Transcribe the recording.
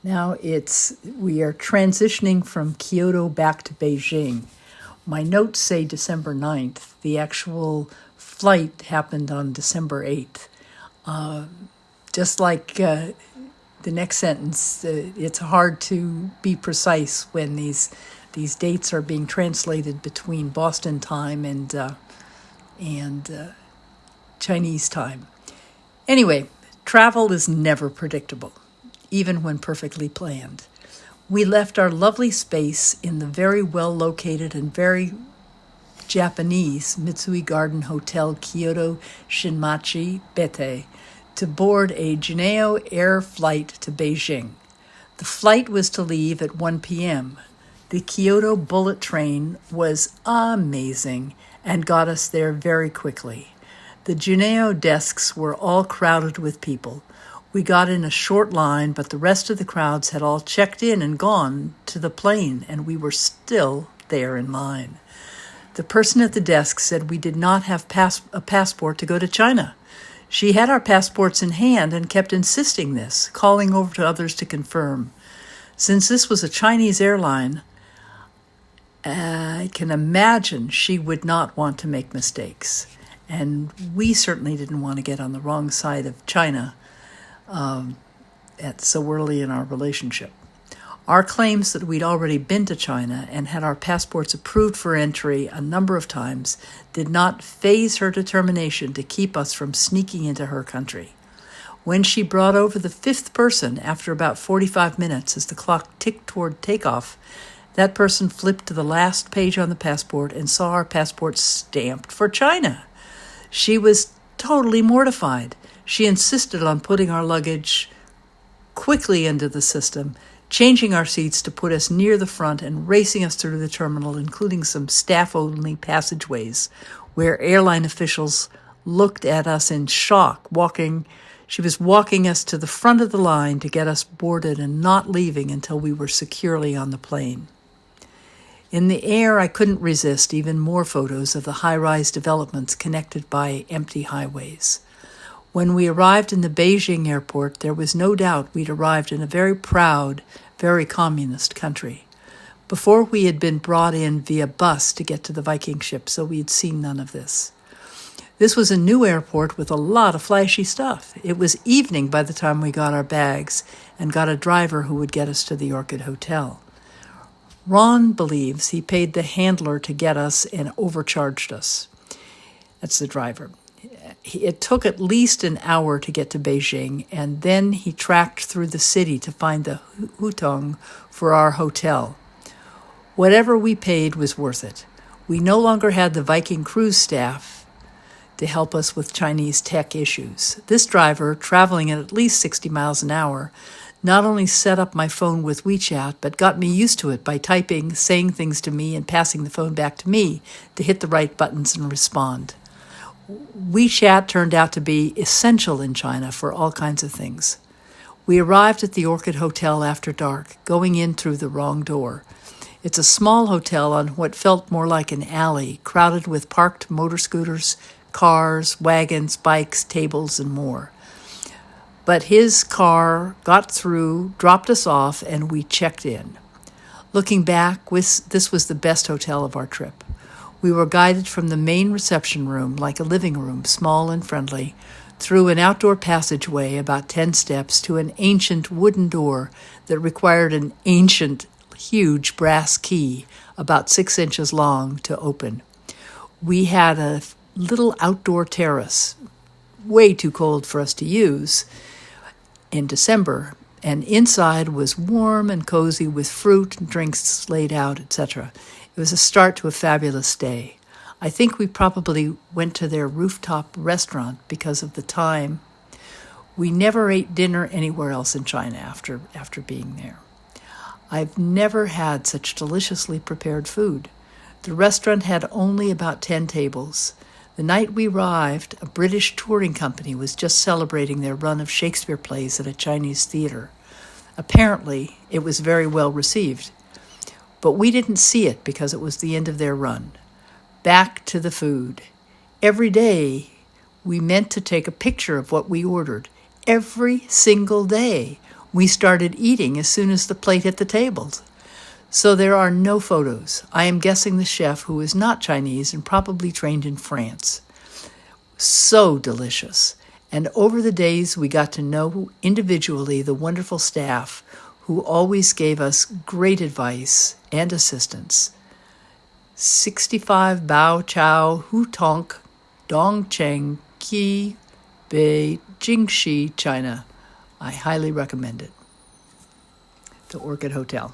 Now we are transitioning from Kyoto back to Beijing. My notes say December 9th. The actual flight happened on December 8th. Just like the next sentence, it's hard to be precise when these dates are being translated between Boston time and Chinese time. Anyway, travel is never predictable, even when perfectly planned. We left our lovely space in the very well-located and very Japanese Mitsui Garden Hotel Kyoto Shinmachi Bete to board a Juneo Air flight to Beijing. The flight was to leave at 1 p.m. The Kyoto bullet train was amazing and got us there very quickly. The Juneo desks were all crowded with people. We got in a short line, but the rest of the crowds had all checked in and gone to the plane, and we were still there in line. The person at the desk said we did not have a passport to go to China. She had our passports in hand and kept insisting this, calling over to others to confirm. Since this was a Chinese airline, I can imagine she would not want to make mistakes. And we certainly didn't want to get on the wrong side of China at so early in our relationship. Our claims that we'd already been to China and had our passports approved for entry a number of times did not faze her determination to keep us from sneaking into her country. When she brought over the fifth person after about 45 minutes as the clock ticked toward takeoff, that person flipped to the last page on the passport and saw our passports stamped for China. She was totally mortified. She insisted on putting our luggage quickly into the system, changing our seats to put us near the front and racing us through the terminal, including some staff-only passageways, where airline officials looked at us in shock. She was walking us to the front of the line to get us boarded and not leaving until we were securely on the plane. In the air, I couldn't resist even more photos of the high-rise developments connected by empty highways. When we arrived in the Beijing airport, there was no doubt we'd arrived in a very proud, very communist country. Before, we had been brought in via bus to get to the Viking ship, so we had seen none of this. This was a new airport with a lot of flashy stuff. It was evening by the time we got our bags and got a driver who would get us to the Orchid Hotel. Ron believes he paid the handler to get us and overcharged us. That's the driver. It took at least an hour to get to Beijing, and then he tracked through the city to find the hutong for our hotel. Whatever we paid was worth it. We no longer had the Viking cruise staff to help us with Chinese tech issues. This driver, traveling at least 60 miles an hour, not only set up my phone with WeChat, but got me used to it by typing, saying things to me, and passing the phone back to me to hit the right buttons and respond. WeChat turned out to be essential in China for all kinds of things. We arrived at the Orchid Hotel after dark, going in through the wrong door. It's a small hotel on what felt more like an alley, crowded with parked motor scooters, cars, wagons, bikes, tables, and more. But his car got through, dropped us off, and we checked in. Looking back, this was the best hotel of our trip. We were guided from the main reception room, like a living room, small and friendly, through an outdoor passageway about 10 steps to an ancient wooden door that required an ancient, huge brass key about 6 inches long to open. We had a little outdoor terrace, way too cold for us to use in December, and inside was warm and cozy with fruit and drinks laid out, etc. It was a start to a fabulous day. I think we probably went to their rooftop restaurant because of the time. We never ate dinner anywhere else in China after being there. I've never had such deliciously prepared food. The restaurant had only about 10 tables. The night we arrived, a British touring company was just celebrating their run of Shakespeare plays at a Chinese theater. Apparently, it was very well received. But we didn't see it because it was the end of their run. Back to the food. Every day, we meant to take a picture of what we ordered. Every single day. We started eating as soon as the plate hit the tables. So there are no photos. I am guessing the chef, who is not Chinese and probably trained in France. So delicious. And over the days, we got to know individually the wonderful staff who always gave us great advice and assistance. 65 Bao Chao Hu Tonk Dong Cheng Ki Bei Jingxi, China. I highly recommend it. The Orchid Hotel.